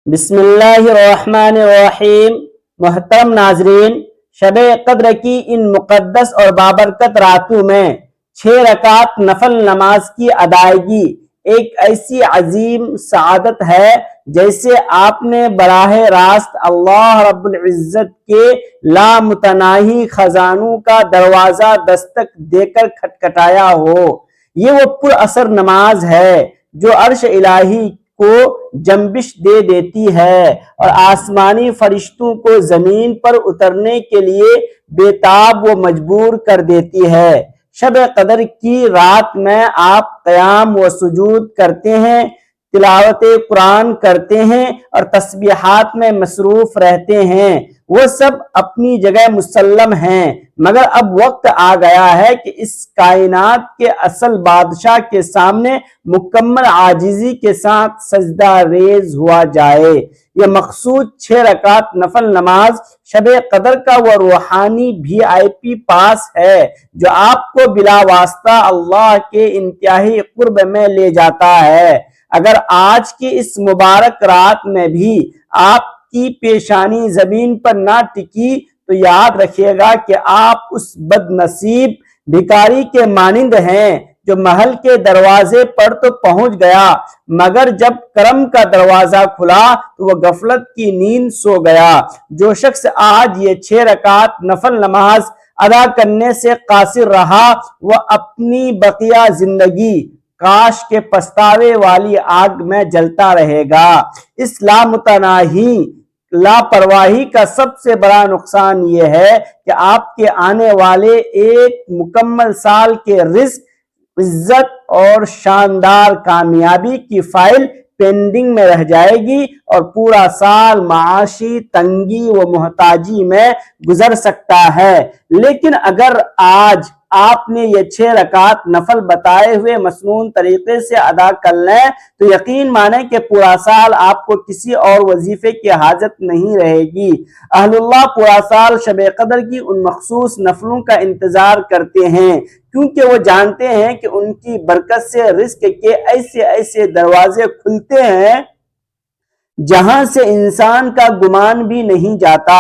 بسم اللہ الرحمن الرحیم۔ محترم ناظرین، شب قدر کی ان مقدس اور بابرکت راتوں میں 6 رکعت نفل نماز کی ادائیگی ایک ایسی عظیم سعادت ہے جیسے آپ نے براہ راست اللہ رب العزت کے لامتناہی خزانوں کا دروازہ دستک دے کر کھٹکھٹایا ہو۔ یہ وہ پر اثر نماز ہے جو عرش الہی کو جنبش دے دیتی ہے اور آسمانی فرشتوں کو زمین پر اترنے کے لیے بےتاب و مجبور کر دیتی ہے۔ شب قدر کی رات میں آپ قیام و سجود کرتے ہیں، تلاوت قرآن کرتے ہیں اور تسبیحات میں مصروف رہتے ہیں۔ وہ سب اپنی جگہ مسلم ہیں، مگر اب وقت آ گیا ہے کہ اس کائنات کے اصل بادشاہ کے سامنے مکمل عاجزی کے ساتھ سجدہ ریز ہوا جائے۔ یہ مخصوص 6 رکعت نفل نماز شب قدر کا وہ روحانی VIP پاس ہے جو آپ کو بلا واسطہ اللہ کے انتہائی قرب میں لے جاتا ہے۔ اگر آج کی اس مبارک رات میں بھی آپ کی پیشانی زمین پر نہ ٹکی تو یاد رکھیے گا کہ آپ اس بد نصیب بھکاری کے مانند ہیں جو محل کے دروازے پر تو پہنچ گیا مگر جب کرم کا دروازہ کھلا تو وہ غفلت کی نیند سو گیا۔ جو شخص آج یہ 6 رکعت نفل نماز ادا کرنے سے قاصر رہا وہ اپنی بقیہ زندگی کاش کے پچھتاوے والی آگ میں جلتا رہے گا۔ اس لامتناہی لاپرواہی کا سب سے بڑا نقصان یہ ہے کہ آپ کے آنے والے ایک مکمل سال کے رزق، عزت اور شاندار کامیابی کی فائل پینڈنگ میں رہ جائے گی اور پورا سال معاشی تنگی و محتاجی میں گزر سکتا ہے۔ لیکن اگر آج آپ نے یہ 6 رکعت نفل بتائے ہوئے مسنون طریقے سے ادا کر لیں تو یقین مانیں کہ پورا سال آپ کو کسی اور وظیفے کی حاجت نہیں رہے گی۔ اہل اللہ پورا سال شب قدر کی ان مخصوص نفلوں کا انتظار کرتے ہیں کیونکہ وہ جانتے ہیں کہ ان کی برکت سے رزق کے ایسے دروازے کھلتے ہیں جہاں سے انسان کا گمان بھی نہیں جاتا۔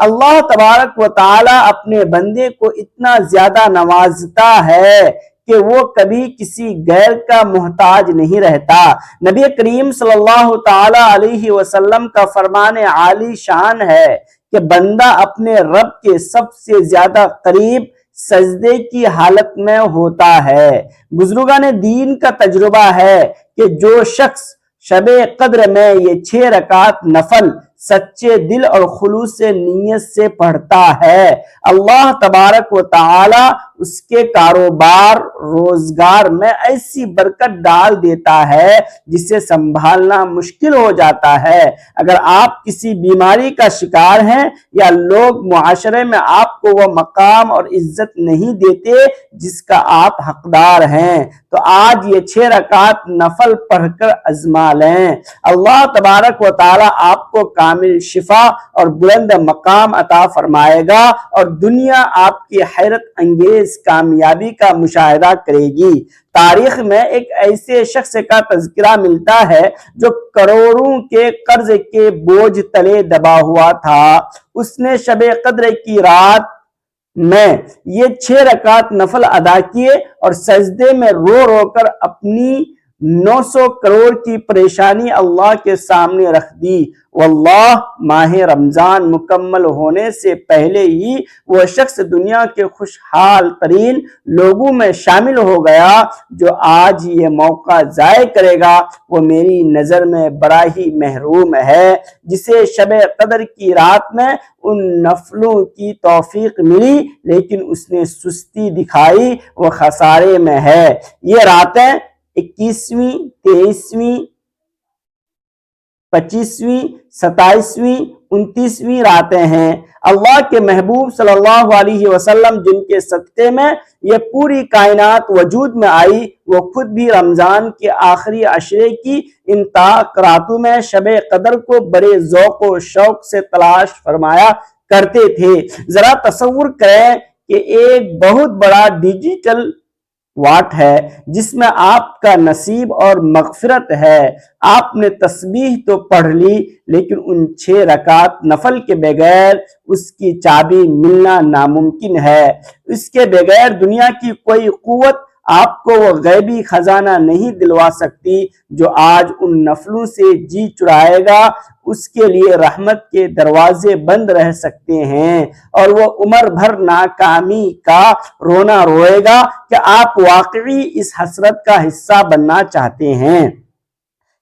اللہ تبارک و تعالی اپنے بندے کو اتنا زیادہ نوازتا ہے کہ وہ کبھی کسی غیر کا محتاج نہیں رہتا۔ نبی کریم صلی اللہ تعالی علیہ وسلم کا فرمان عالی شان ہے کہ بندہ اپنے رب کے سب سے زیادہ قریب سجدے کی حالت میں ہوتا ہے۔ بزرگان دین کا تجربہ ہے کہ جو شخص شب قدر میں یہ 6 رکعت نفل سچے دل اور خلوص نیت سے پڑھتا ہے اللہ تبارک و تعالی اس کے کاروبار روزگار میں ایسی برکت ڈال دیتا ہے جسے سنبھالنا مشکل ہو جاتا ہے۔ اگر آپ کسی بیماری کا شکار ہیں یا لوگ معاشرے میں آپ کو وہ مقام اور عزت نہیں دیتے جس کا آپ حقدار ہیں تو آج یہ 6 رکعت نفل پڑھ کر آزما لیں۔ اللہ تبارک و تعالی آپ کو کامل شفا اور بلند مقام عطا فرمائے گا اور دنیا آپ کی حیرت انگیز کامیابی کا مشاہدہ کرے گی۔ تاریخ میں ایک ایسے شخص کا تذکرہ ملتا ہے جو کروڑوں کے قرض کے بوجھ تلے دبا ہوا تھا۔ اس نے شب قدر کی رات میں یہ 6 رکعت نفل ادا کیے اور سجدے میں رو رو کر اپنی 900 کروڑ کی پریشانی اللہ کے سامنے رکھ دی۔ واللہ ماہ رمضان مکمل ہونے سے پہلے ہی وہ شخص دنیا کے خوشحال ترین لوگوں میں شامل ہو گیا۔ جو آج یہ موقع ضائع کرے گا وہ میری نظر میں بڑا ہی محروم ہے۔ جسے شب قدر کی رات میں ان نفلوں کی توفیق ملی لیکن اس نے سستی دکھائی وہ خسارے میں ہے۔ یہ راتیں 21ویں، 23ویں، 25ویں، 27ویں، 29ویں راتیں ہیں۔ اللہ کے محبوب صلی اللہ علیہ وسلم جن کے صدقے میں یہ پوری کائنات وجود میں آئی وہ خود بھی رمضان کے آخری عشرے کی ان تاک راتوں میں شب قدر کو بڑے ذوق و شوق سے تلاش فرمایا کرتے تھے۔ ذرا تصور کریں کہ ایک بہت بڑا ڈیجیٹل واٹ ہے جس میں آپ کا نصیب اور مغفرت ہے۔ آپ نے تسبیح تو پڑھ لی لیکن ان 6 رکعت نفل کے بغیر اس کی چابی ملنا ناممکن ہے۔ اس کے بغیر دنیا کی کوئی قوت آپ کو وہ غیبی خزانہ نہیں دلوا سکتی جو آج ان نفلوں سے جی چرائے گا اس کے لیے رحمت کے دروازے بند رہ سکتے ہیں اور وہ عمر بھر ناکامی کا رونا روئے گا کہ آپ واقعی اس حسرت کا حصہ بننا چاہتے ہیں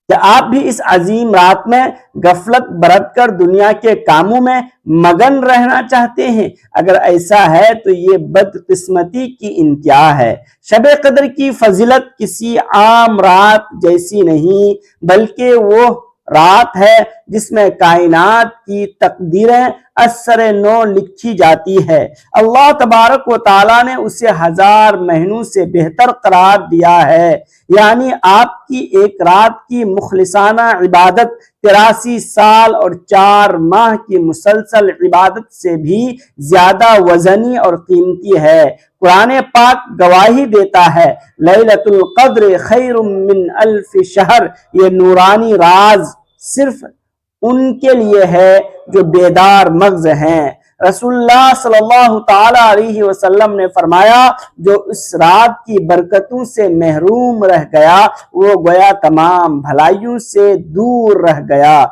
کہ آپ بھی اس عظیم رات میں غفلت برت کر دنیا کے کاموں میں مگن رہنا چاہتے ہیں۔ اگر ایسا ہے تو یہ بدقسمتی کی انتہا ہے۔ شب قدر کی فضیلت کسی عام رات جیسی نہیں بلکہ وہ رات ہے جس میں کائنات کی تقدیریں اثر نو لکھی جاتی ہے۔ اللہ تبارک و تعالیٰ نے اسے 1000 مہینوں سے بہتر قرار دیا ہے، یعنی آپ کی ایک رات کی مخلصانہ عبادت 83 سال اور 4 ماہ کی مسلسل عبادت سے بھی زیادہ وزنی اور قیمتی ہے۔ قرآن پاک گواہی دیتا ہے لیلۃ القدر خیر من الف شہر، یہ نورانی راز صرف ان کے لیے ہے جو بیدار مغز ہیں۔ رسول اللہ صلی اللہ تعالی علیہ وسلم نے فرمایا جو اس رات کی برکتوں سے محروم رہ گیا وہ گویا تمام بھلائیوں سے دور رہ گیا۔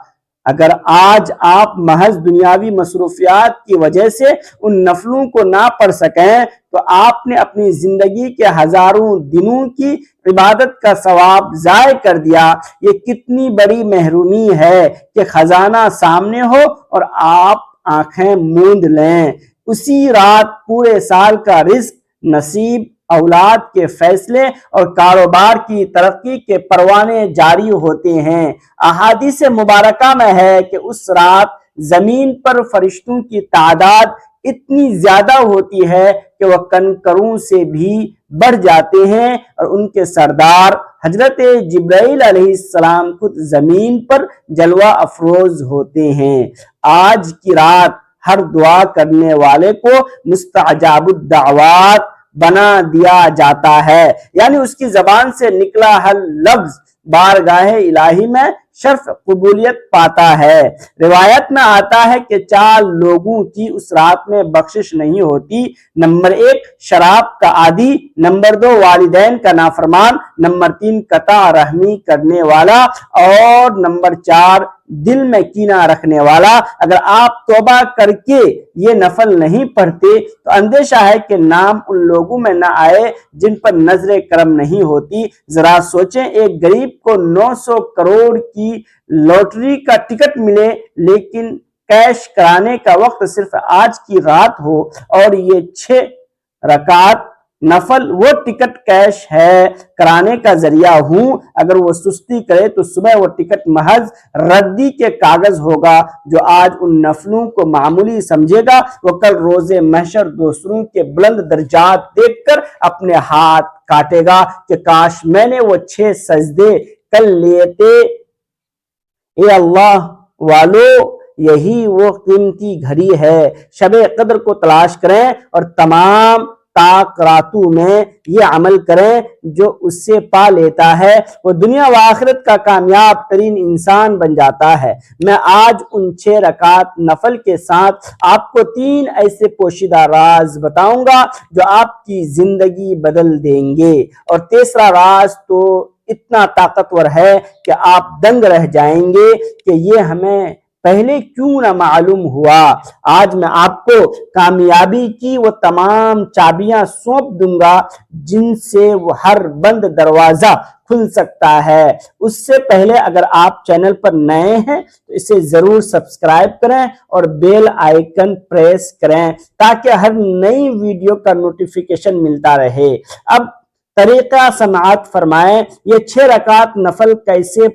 اگر آج آپ محض دنیاوی مصروفیات کی وجہ سے ان نفلوں کو نہ پڑھ سکیں تو آپ نے اپنی زندگی کے ہزاروں دنوں کی عبادت کا ثواب ضائع کر دیا۔ یہ کتنی بڑی محرومی ہے کہ خزانہ سامنے ہو اور آپ آنکھیں موند لیں۔ اسی رات پورے سال کا رزق، نصیب، اولاد کے فیصلے اور کاروبار کی ترقی کے پروانے جاری ہوتے ہیں۔ احادیث مبارکہ میں ہے کہ اس رات زمین پر فرشتوں کی تعداد اتنی زیادہ ہوتی ہے کہ وہ کنکروں سے بھی بڑھ جاتے ہیں اور ان کے سردار حضرت جبرائیل علیہ السلام خود زمین پر جلوہ افروز ہوتے ہیں۔ آج کی رات ہر دعا کرنے والے کو مستجاب الدعوات بنا دیا جاتا ہے، یعنی اس کی زبان سے نکلا ہر لفظ بارگاہ الہی میں شرف قبولیت پاتا ہے۔ روایت میں آتا ہے کہ 4 لوگوں کی اس رات میں بخشش نہیں ہوتی۔ نمبر 1 شراب کا عادی، نمبر 2 والدین کا نافرمان، نمبر 3 قطع رحمی کرنے والا اور نمبر 4 دل میں کینہ رکھنے والا۔ اگر آپ توبہ کر کے یہ نفل نہیں پڑھتے تو اندیشہ ہے کہ نام ان لوگوں میں نہ آئے جن پر نظر کرم نہیں ہوتی۔ ذرا سوچیں، ایک غریب کو 900 کروڑ کی لوٹری کا ٹکٹ ملے لیکن کیش کرانے کا وقت صرف آج کی رات ہو اور یہ 6 رکعت نفل وہ ٹکٹ کیش ہے کرانے کا ذریعہ ہوں۔ اگر وہ سستی کرے تو صبح وہ ٹکٹ محض ردی کے کاغذ ہوگا۔ جو آج ان نفلوں کو معمولی سمجھے گا وہ کل روز محشر دوسروں کے بلند درجات دیکھ کر اپنے ہاتھ کاٹے گا کہ کاش میں نے وہ 6 سجدے کر لیتے۔ اے اللہ والو، یہی وہ قیمتی گھڑی ہے۔ شب قدر کو تلاش کریں اور تمام راتوں میں یہ عمل کریں جو اس سے پا لیتا ہے وہ دنیا و آخرت کا کامیاب ترین انسان بن جاتا ہے۔ میں آج ان 6 رکعت نفل کے ساتھ آپ کو 3 ایسے پوشیدہ راز بتاؤں گا جو آپ کی زندگی بدل دیں گے، اور تیسرا راز تو اتنا طاقتور ہے کہ آپ دنگ رہ جائیں گے کہ یہ ہمیں پہلے کیوں نہ معلوم ہوا۔ آج میں آپ کو کامیابی کی وہ تمام چابیاں سونپ دوں گا جن سے وہ ہر بند دروازہ کھل سکتا ہے۔ اس سے پہلے اگر آپ چینل پر نئے ہیں تو اسے ضرور سبسکرائب کریں اور بیل آئیکن پریس کریں تاکہ ہر نئی ویڈیو کا نوٹیفیکیشن ملتا رہے۔ اب طریقہ سماعت فرمائیں، یہ 6 رکعت نفل کیسے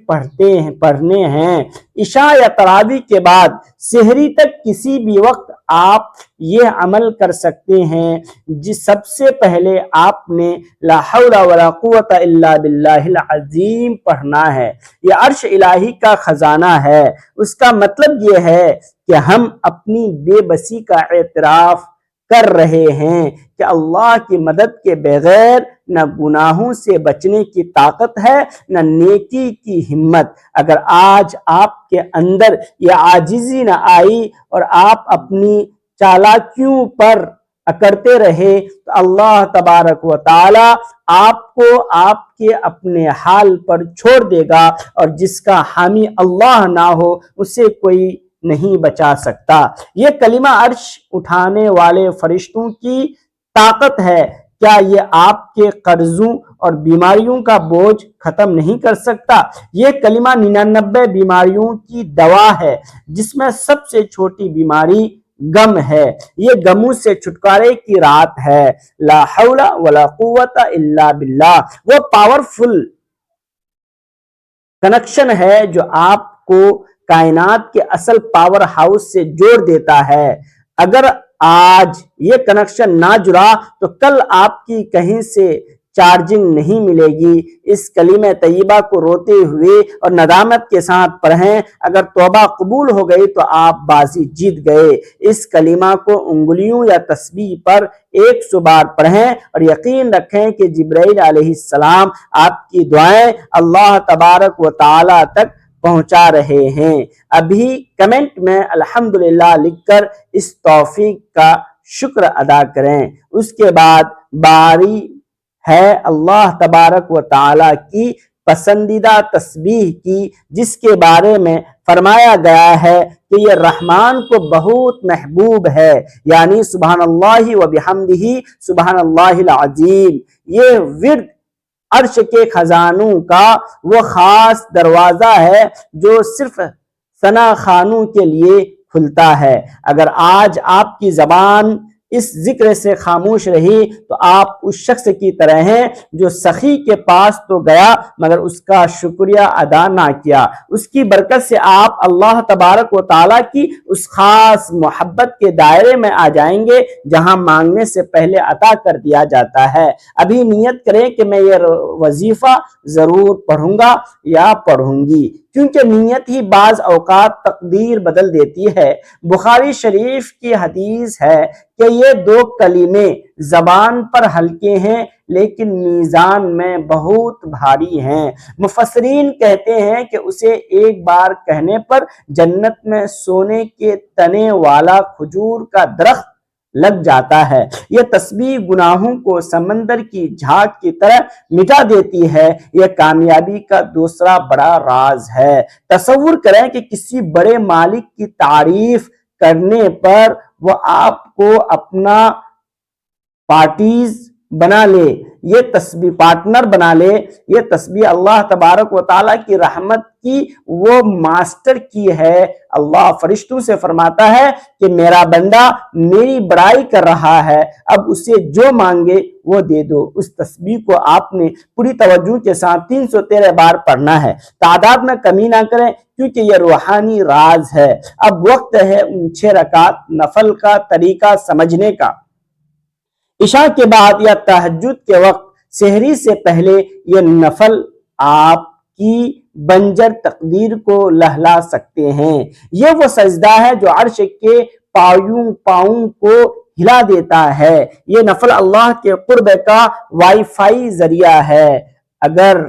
پڑھنے ہیں۔ عشاء یا تراویح کے بعد سحری تک کسی بھی وقت آپ یہ عمل کر سکتے ہیں۔ سب سے پہلے آپ نے لا حول ولا قوت الا باللہ العظیم پڑھنا ہے۔ یہ عرش الہی کا خزانہ ہے۔ اس کا مطلب یہ ہے کہ ہم اپنی بے بسی کا اعتراف کر رہے ہیں کہ اللہ کی مدد کے بغیر نہ گناہوں سے بچنے کی طاقت ہے نہ نیکی کی ہمت۔ اگر آج آپ کے اندر یہ عاجزی نہ آئی اور آپ اپنی چالاکیوں پر اکڑتے رہے تو اللہ تبارک و تعالی آپ کو آپ کے اپنے حال پر چھوڑ دے گا، اور جس کا حامی اللہ نہ ہو اسے کوئی نہیں بچا سکتا۔ یہ کلمہ عرش اٹھانے والے فرشتوں کی طاقت ہے، کیا یہ آپ کے قرضوں اور بیماریوں کا بوجھ ختم نہیں کر سکتا؟ یہ کلمہ 99 بیماریوں کی دوا ہے، جس میں سب سے چھوٹی بیماری غم ہے۔ یہ غموں سے چھٹکارے کی رات ہے۔ لا حول ولا قوت الا باللہ۔ وہ پاورفل کنیکشن ہے جو آپ کو کائنات کے اصل پاور ہاؤس سے جوڑ دیتا ہے۔ اگر آج یہ کنیکشن نہ جڑا تو کل آپ کی کہیں سے چارجنگ نہیں ملے گی۔ اس کلمہ طیبہ کو روتے ہوئے اور ندامت کے ساتھ پڑھیں۔ اگر توبہ قبول ہو گئی تو آپ بازی جیت گئے۔ اس کلمہ کو انگلیوں یا تسبیح پر 100 بار پڑھیں اور یقین رکھیں کہ جبرائیل علیہ السلام آپ کی دعائیں اللہ تبارک و تعالی تک پہنچا رہے ہیں۔ ابھی کمنٹ میں الحمدللہ لکھ کر اس توفیق کا شکر ادا کریں۔ اس کے بعد باری ہے اللہ تبارک و تعالی کی پسندیدہ تسبیح کی، جس کے بارے میں فرمایا گیا ہے کہ یہ رحمان کو بہت محبوب ہے، یعنی سبحان اللہ و بحمدہ سبحان اللہ العظیم۔ یہ ورد عرش کے خزانوں کا وہ خاص دروازہ ہے جو صرف ثنا خوانوں کے لیے کھلتا ہے۔ اگر آج آپ کی زبان اس ذکر سے خاموش رہی تو آپ اس شخص کی طرح ہیں جو سخی کے پاس تو گیا مگر اس کا شکریہ ادا نہ کیا۔ اس کی برکت سے آپ اللہ تبارک و تعالیٰ کی اس خاص محبت کے دائرے میں آ جائیں گے جہاں مانگنے سے پہلے عطا کر دیا جاتا ہے۔ ابھی نیت کریں کہ میں یہ وظیفہ ضرور پڑھوں گا یا پڑھوں گی، کیونکہ نیت ہی بعض اوقات تقدیر بدل دیتی ہے۔ بخاری شریف کی حدیث ہے کہ یہ 2 کلمے زبان پر ہلکے ہیں لیکن میزان میں بہت بھاری ہیں۔ مفسرین کہتے ہیں کہ اسے ایک بار کہنے پر جنت میں سونے کے تنے والا کھجور کا درخت لگ جاتا ہے۔ یہ تسبیح گناہوں کو سمندر کی جھاگ کی طرح مٹا دیتی ہے۔ یہ کامیابی کا دوسرا بڑا راز ہے۔ تصور کریں کہ کسی بڑے مالک کی تعریف کرنے پر وہ آپ کو اپنا پارٹنر بنا لے۔ یہ تسبیح اللہ تبارک و تعالیٰ کی رحمت کی وہ ماسٹر کی ہے۔ اللہ فرشتوں سے فرماتا ہے کہ میرا بندہ میری بڑائی کر رہا ہے، اب اسے جو مانگے وہ دے دو۔ اس تسبیح کو آپ نے پوری توجہ کے ساتھ 313 بار پڑھنا ہے۔ تعداد میں کمی نہ کریں کیونکہ یہ روحانی راز ہے۔ اب وقت ہے ان 6 رکعت نفل کا طریقہ سمجھنے کا۔ عشاء کے بعد یا تہجد کے وقت سحری سے پہلے یہ نفل آپ کی بنجر تقدیر کو لہلا سکتے ہیں۔ یہ وہ سجدہ ہے جو عرش کے پاؤں کو ہلا دیتا ہے۔ یہ نفل اللہ کے قرب کا وائی فائی ذریعہ ہے۔ اگر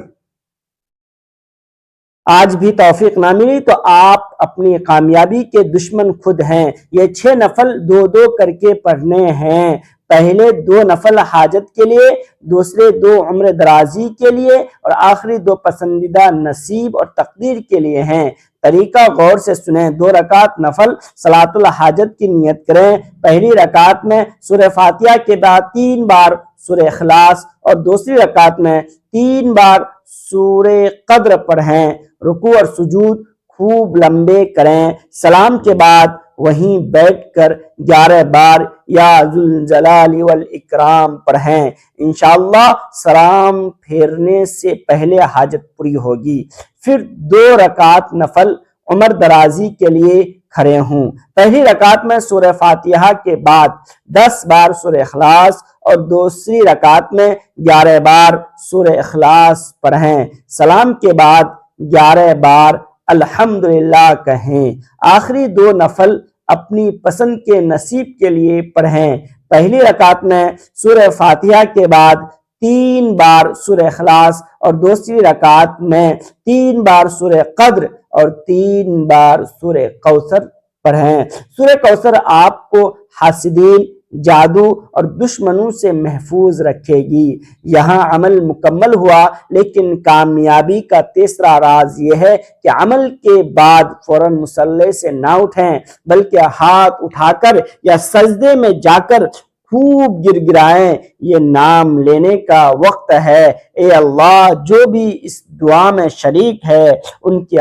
آج بھی توفیق نہ ملی تو آپ اپنی کامیابی کے دشمن خود ہیں۔ یہ 6 نفل 2 کر کے پڑھنے ہیں۔ پہلے 2 نفل حاجت کے لیے، دوسرے 2 عمر درازی کے لیے اور آخری 2 پسندیدہ نصیب اور تقدیر کے لیے ہیں۔ طریقہ غور سے سنیں۔ 2 رکعت نفل صلاۃ الحاجت کی نیت کریں۔ پہلی رکعت میں سورہ فاتحہ کے بعد 3 بار سورہ اخلاص اور دوسری رکعت میں 3 بار سورہ قدر پڑھیں۔ رکوع اور سجود خوب لمبے کریں۔ سلام کے بعد وہیں بیٹھ کر 11 بار یا ذوالجلال والاکرام پڑھیں۔ انشاءاللہ سلام پھیرنے سے پہلے حاجت پوری ہوگی۔ پھر 2 رکعت نفل عمر درازی کے لیے کھڑے ہوں۔ پہلی رکعت میں سورہ فاتحہ کے بعد 10 بار سورہ اخلاص اور دوسری رکعت میں 11 بار سورہ اخلاص پڑھیں۔ سلام کے بعد 11 بار الحمدللہ کہیں۔ آخری 2 نفل اپنی پسند کے نصیب کے لیے پڑھیں۔ پہلی رکعت میں سورہ فاتحہ کے بعد 3 بار سورہ اخلاص اور دوسری رکعت میں 3 بار سورہ قدر اور 3 بار سورہ کوثر پڑھیں۔ سورہ کوثر آپ کو حاسدین، جادو اور دشمنوں سے محفوظ رکھے گی۔ یہاں عمل مکمل ہوا، لیکن کامیابی کا تیسرا راز یہ ہے کہ عمل کے بعد فوراً مصلی سے نہ اٹھیں، بلکہ ہاتھ اٹھا کر یا سجدے میں جا کر خوب گر گرائیں۔ یہ نام لینے کا وقت ہے۔ اے اللہ، جو بھی اس دعا میں شریک ہے ان کی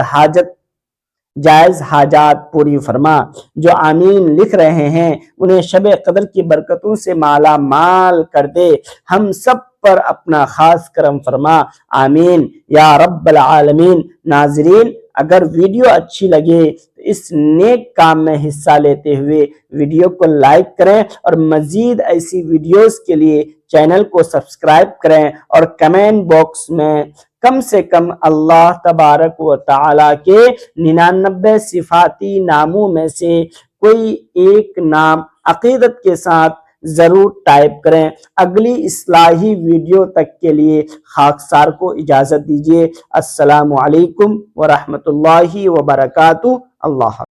جائز حاجات پوری فرما۔ جو آمین لکھ رہے ہیں انہیں شب قدر کی برکتوں سے مالا مال کر دے۔ ہم سب پر اپنا خاص کرم فرما، آمین یا رب العالمین۔ ناظرین، اگر ویڈیو اچھی لگے تو اس نیک کام میں حصہ لیتے ہوئے ویڈیو کو لائک کریں اور مزید ایسی ویڈیوز کے لیے چینل کو سبسکرائب کریں، اور کمنٹ باکس میں کم سے کم اللہ تبارک و تعالی کے 99 صفاتی ناموں میں سے کوئی ایک نام عقیدت کے ساتھ ضرور ٹائپ کریں۔ اگلی اصلاحی ویڈیو تک کے لیے خاکسار کو اجازت دیجیے۔ السلام علیکم ورحمۃ اللہ وبرکاتہ۔ اللہ حافظ۔